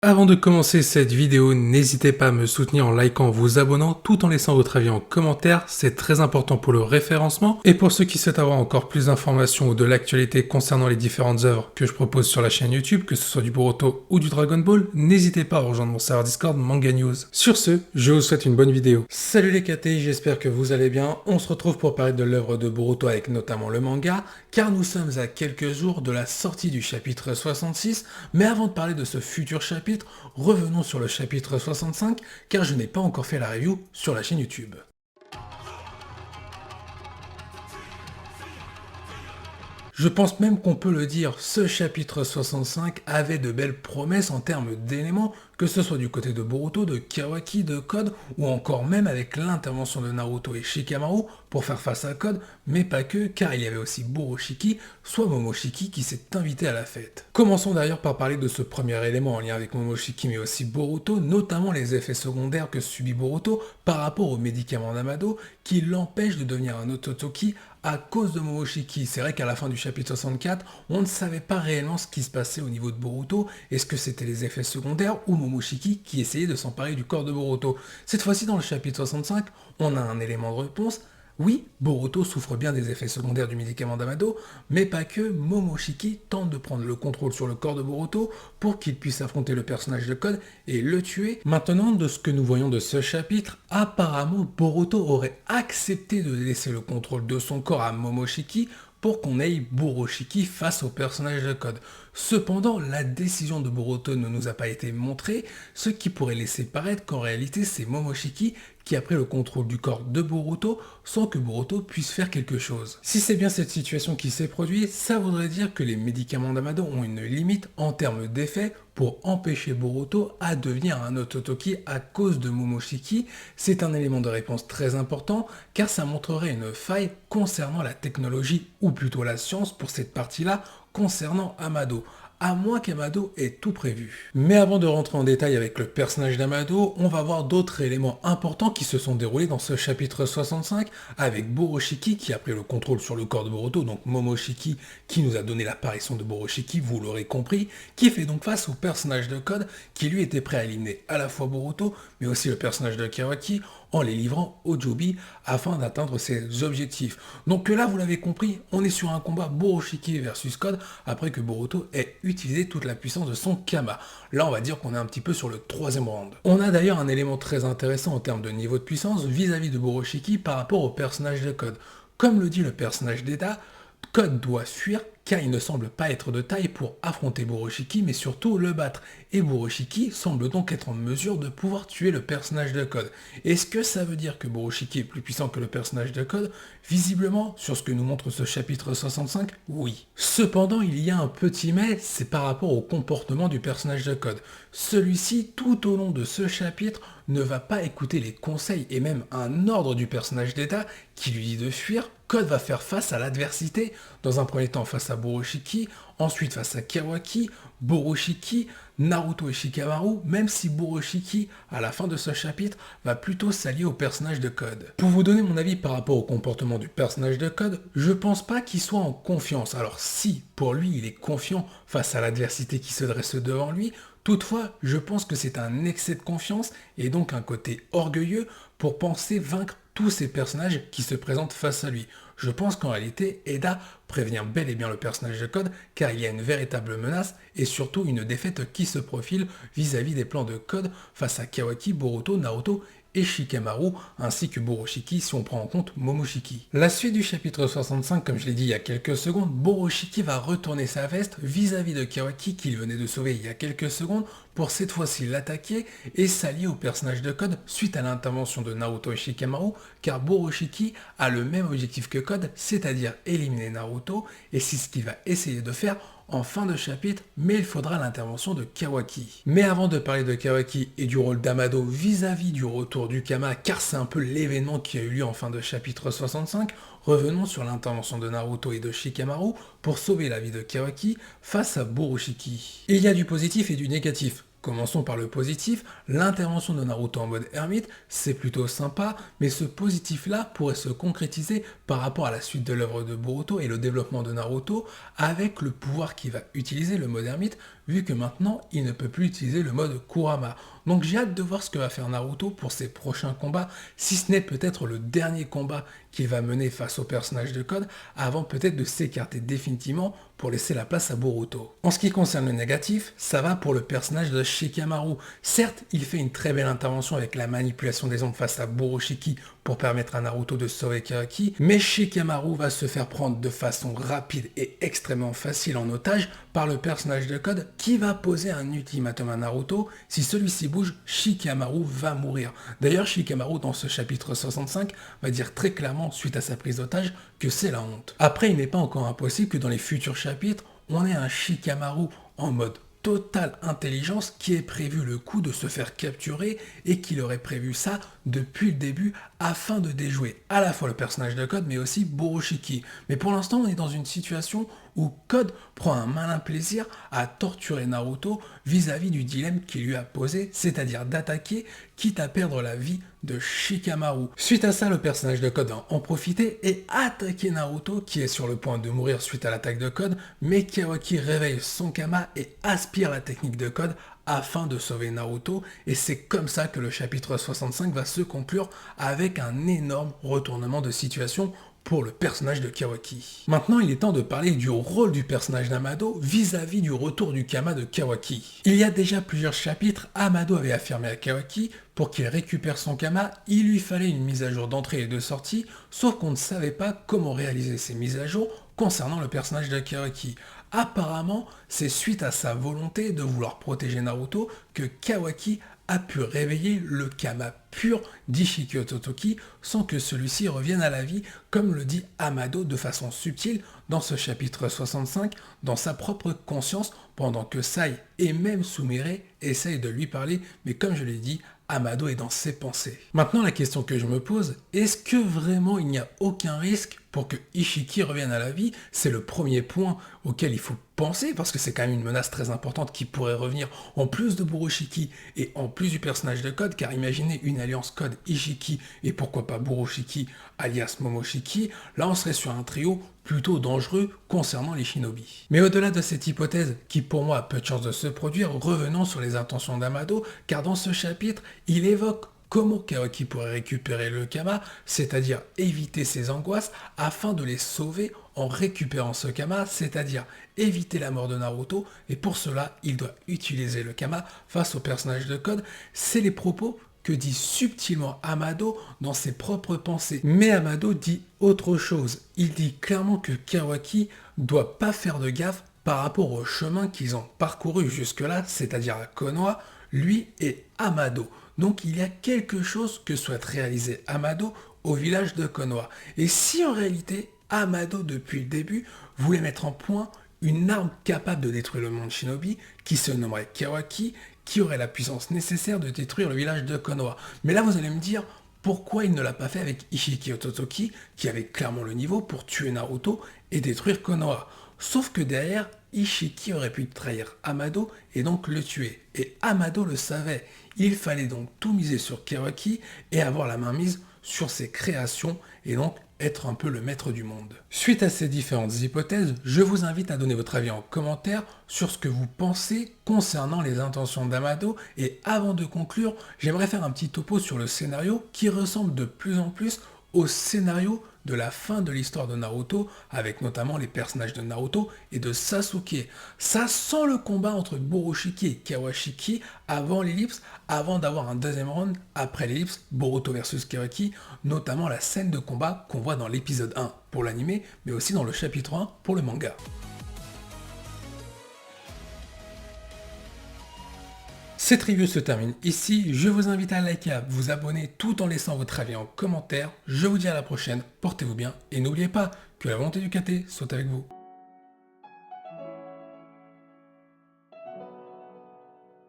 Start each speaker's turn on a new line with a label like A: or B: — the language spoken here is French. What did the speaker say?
A: Avant de commencer cette vidéo, n'hésitez pas à me soutenir en likant, vous abonnant, tout en laissant votre avis en commentaire, c'est très important pour le référencement. Et pour ceux qui souhaitent avoir encore plus d'informations ou de l'actualité concernant les différentes œuvres que je propose sur la chaîne YouTube, que ce soit du Boruto ou du Dragon Ball, n'hésitez pas à rejoindre mon serveur Discord Manga News. Sur ce, je vous souhaite une bonne vidéo. Salut les KT, j'espère que vous allez bien. On se retrouve pour parler de l'œuvre de Boruto avec notamment le manga, car nous sommes à quelques jours de la sortie du chapitre 66, mais avant de parler de ce futur chapitre, revenons sur le chapitre 65, car je n'ai pas encore fait la review sur la chaîne YouTube. Je pense même qu'on peut le dire, ce chapitre 65 avait de belles promesses en termes d'éléments, que ce soit du côté de Boruto, de Kawaki, de Code, ou encore même avec l'intervention de Naruto et Shikamaru pour faire face à Code, mais pas que, car il y avait aussi Boroshiki, soit Momoshiki qui s'est invité à la fête. Commençons d'ailleurs par parler de ce premier élément en lien avec Momoshiki mais aussi Boruto, notamment les effets secondaires que subit Boruto par rapport aux médicaments d'Amado qui l'empêchent de devenir un Ototoki à cause de Momoshiki. C'est vrai qu'à la fin du chapitre 64, on ne savait pas réellement ce qui se passait au niveau de Boruto. Est-ce que c'était les effets secondaires ou Momoshiki qui essayait de s'emparer du corps de Boruto? Cette fois-ci, dans le chapitre 65, on a un élément de réponse. Oui, Boruto souffre bien des effets secondaires du médicament d'Amado, mais pas que. Momoshiki tente de prendre le contrôle sur le corps de Boruto pour qu'il puisse affronter le personnage de Code et le tuer. Maintenant, de ce que nous voyons de ce chapitre, apparemment Boruto aurait accepté de laisser le contrôle de son corps à Momoshiki pour qu'on aille Boroshiki face au personnage de Code. Cependant, la décision de Boruto ne nous a pas été montrée, ce qui pourrait laisser paraître qu'en réalité c'est Momoshiki qui a pris le contrôle du corps de Boruto sans que Boruto puisse faire quelque chose. Si c'est bien cette situation qui s'est produite, ça voudrait dire que les médicaments d'Amado ont une limite en termes d'effet pour empêcher Boruto à devenir un Ototoki à cause de Momoshiki. C'est un élément de réponse très important car ça montrerait une faille concernant la technologie ou plutôt la science pour cette partie-là concernant Amado, à moins qu'Amado ait tout prévu. Mais avant de rentrer en détail avec le personnage d'Amado, on va voir d'autres éléments importants qui se sont déroulés dans ce chapitre 65, avec Boroshiki qui a pris le contrôle sur le corps de Boruto, donc Momoshiki qui nous a donné l'apparition de Boroshiki, vous l'aurez compris, qui fait donc face au personnage de Code qui lui était prêt à éliminer à la fois Boruto, mais aussi le personnage de Kawaki, en les livrant au Joby afin d'atteindre ses objectifs. Donc là, vous l'avez compris, on est sur un combat Boroshiki versus Code après que Boruto ait utilisé toute la puissance de son Kama. Là, on va dire qu'on est un petit peu sur le troisième round. On a d'ailleurs un élément très intéressant en termes de niveau de puissance vis-à-vis de Boroshiki par rapport au personnage de Code. Comme le dit le personnage d'Eda, Code doit fuir car il ne semble pas être de taille pour affronter Boroshiki mais surtout le battre. Et Boroshiki semble donc être en mesure de pouvoir tuer le personnage de Code. Est-ce que ça veut dire que Boroshiki est plus puissant que le personnage de Code? Visiblement, sur ce que nous montre ce chapitre 65, oui. Cependant, il y a un petit mais, c'est par rapport au comportement du personnage de Code. Celui-ci, tout au long de ce chapitre, ne va pas écouter les conseils et même un ordre du personnage d'État qui lui dit de fuir. Code va faire face à l'adversité, dans un premier temps face à Boroshiki, ensuite face à Kawaki, Boroshiki, Naruto et Shikamaru, même si Boroshiki, à la fin de ce chapitre, va plutôt s'allier au personnage de Code. Pour vous donner mon avis par rapport au comportement du personnage de Code, je pense pas qu'il soit en confiance. Alors si, pour lui, il est confiant face à l'adversité qui se dresse devant lui, toutefois, je pense que c'est un excès de confiance et donc un côté orgueilleux pour penser vaincre tous ces personnages qui se présentent face à lui. Je pense qu'en réalité, Eda prévient bel et bien le personnage de Code car il y a une véritable menace et surtout une défaite qui se profile vis-à-vis des plans de Code face à Kawaki, Boruto, Naruto et Shikamaru, ainsi que Boroshiki si on prend en compte Momoshiki. La suite du chapitre 65, comme je l'ai dit il y a quelques secondes, Boroshiki va retourner sa veste vis-à-vis de Kawaki qu'il venait de sauver il y a quelques secondes pour cette fois-ci l'attaquer et s'allier au personnage de Code suite à l'intervention de Naruto et Shikamaru, car Boroshiki a le même objectif que Code, c'est-à-dire éliminer Naruto, et c'est ce qu'il va essayer de faire en fin de chapitre, mais il faudra l'intervention de Kawaki. Mais avant de parler de Kawaki et du rôle d'Amado vis-à-vis du retour du Kama, car c'est un peu l'événement qui a eu lieu en fin de chapitre 65, revenons sur l'intervention de Naruto et de Shikamaru pour sauver la vie de Kawaki face à Boroshiki. Il y a du positif et du négatif. Commençons par le positif, l'intervention de Naruto en mode ermite, c'est plutôt sympa, mais ce positif-là pourrait se concrétiser par rapport à la suite de l'œuvre de Boruto et le développement de Naruto, avec le pouvoir qu'il va utiliser, le mode ermite, vu que maintenant il ne peut plus utiliser le mode Kurama. Donc j'ai hâte de voir ce que va faire Naruto pour ses prochains combats, si ce n'est peut-être le dernier combat qu'il va mener face au personnage de Code, avant peut-être de s'écarter définitivement pour laisser la place à Boruto. En ce qui concerne le négatif, ça va pour le personnage de Shikamaru. Certes, il fait une très belle intervention avec la manipulation des ombres face à Boroshiki pour permettre à Naruto de sauver Kawaki, mais Shikamaru va se faire prendre de façon rapide et extrêmement facile en otage par le personnage de Code qui va poser un ultimatum à Naruto. Si celui-ci bouge, Shikamaru va mourir. D'ailleurs, Shikamaru dans ce chapitre 65 va dire très clairement suite à sa prise d'otage que c'est la honte. Après, il n'est pas encore impossible que dans les futurs chapitres, on ait un Shikamaru en mode totale intelligence qui ait prévu le coup de se faire capturer et qu'il aurait prévu ça depuis le début afin de déjouer à la fois le personnage de Code mais aussi Boroshiki. Mais pour l'instant on est dans une situation où Code prend un malin plaisir à torturer Naruto vis-à-vis du dilemme qu'il lui a posé, c'est-à-dire d'attaquer quitte à perdre la vie de Shikamaru. Suite à ça, le personnage de Code va en profiter et attaquer Naruto qui est sur le point de mourir suite à l'attaque de Code, mais Kawaki réveille son Kama et aspire la technique de Code afin de sauver Naruto, et c'est comme ça que le chapitre 65 va se conclure avec un énorme retournement de situation pour le personnage de Kawaki. Maintenant, il est temps de parler du rôle du personnage d'Amado vis-à-vis du retour du Kama de Kawaki. Il y a déjà plusieurs chapitres, Amado avait affirmé à Kawaki, pour qu'il récupère son Kama, il lui fallait une mise à jour d'entrée et de sortie, sauf qu'on ne savait pas comment réaliser ces mises à jour concernant le personnage de Kawaki. Apparemment, c'est suite à sa volonté de vouloir protéger Naruto que Kawaki a pu réveiller le Kama pur d'Ishiki Ototoki sans que celui-ci revienne à la vie, comme le dit Amado de façon subtile dans ce chapitre 65, dans sa propre conscience, pendant que Sai et même Sumire essayent de lui parler, mais comme je l'ai dit, Amado est dans ses pensées. Maintenant, la question que je me pose, est-ce que vraiment il n'y a aucun risque pour que Ishiki revienne à la vie? C'est le premier point auquel il faut penser, parce que c'est quand même une menace très importante qui pourrait revenir en plus de Boroshiki et en plus du personnage de Code, car imaginez une alliance Code Ishiki et pourquoi pas Boroshiki alias Momoshiki, là on serait sur un trio plutôt dangereux concernant les shinobi. Mais au-delà de cette hypothèse, qui pour moi a peu de chances de se produire, revenons sur les intentions d'Amado, car dans ce chapitre, il évoque comment Kawaki pourrait récupérer le Kama, c'est-à-dire éviter ses angoisses, afin de les sauver en récupérant ce Kama, c'est-à-dire éviter la mort de Naruto, et pour cela, il doit utiliser le Kama face au personnage de Code. C'est les propos que dit subtilement Amado dans ses propres pensées. Mais Amado dit autre chose. Il dit clairement que Kawaki doit pas faire de gaffe par rapport au chemin qu'ils ont parcouru jusque-là, c'est-à-dire à Konoha, lui et Amado. Donc il y a quelque chose que souhaite réaliser Amado au village de Konoha. Et si en réalité, Amado depuis le début voulait mettre en point une arme capable de détruire le monde shinobi qui se nommerait Kawaki, qui aurait la puissance nécessaire de détruire le village de Konoha. Mais là vous allez me dire, pourquoi il ne l'a pas fait avec Ishiki Ototoki, qui avait clairement le niveau pour tuer Naruto et détruire Konoha? Sauf que derrière, Ishiki aurait pu trahir Amado et donc le tuer. Et Amado le savait. Il fallait donc tout miser sur Kawaki et avoir la main mise sur ses créations et donc être un peu le maître du monde. Suite à ces différentes hypothèses, je vous invite à donner votre avis en commentaire sur ce que vous pensez concernant les intentions d'Amado, et avant de conclure, j'aimerais faire un petit topo sur le scénario qui ressemble de plus en plus au scénario de la fin de l'histoire de Naruto, avec notamment les personnages de Naruto et de Sasuke. Ça sent le combat entre Boroshiki et Kawashiki avant l'ellipse, avant d'avoir un deuxième round après l'ellipse, Boruto versus Kawaki, notamment la scène de combat qu'on voit dans l'épisode 1 pour l'anime, mais aussi dans le chapitre 1 pour le manga. Cette review se termine ici, je vous invite à liker, à vous abonner tout en laissant votre avis en commentaire. Je vous dis à la prochaine, portez-vous bien et n'oubliez pas que la volonté du KT soit avec vous.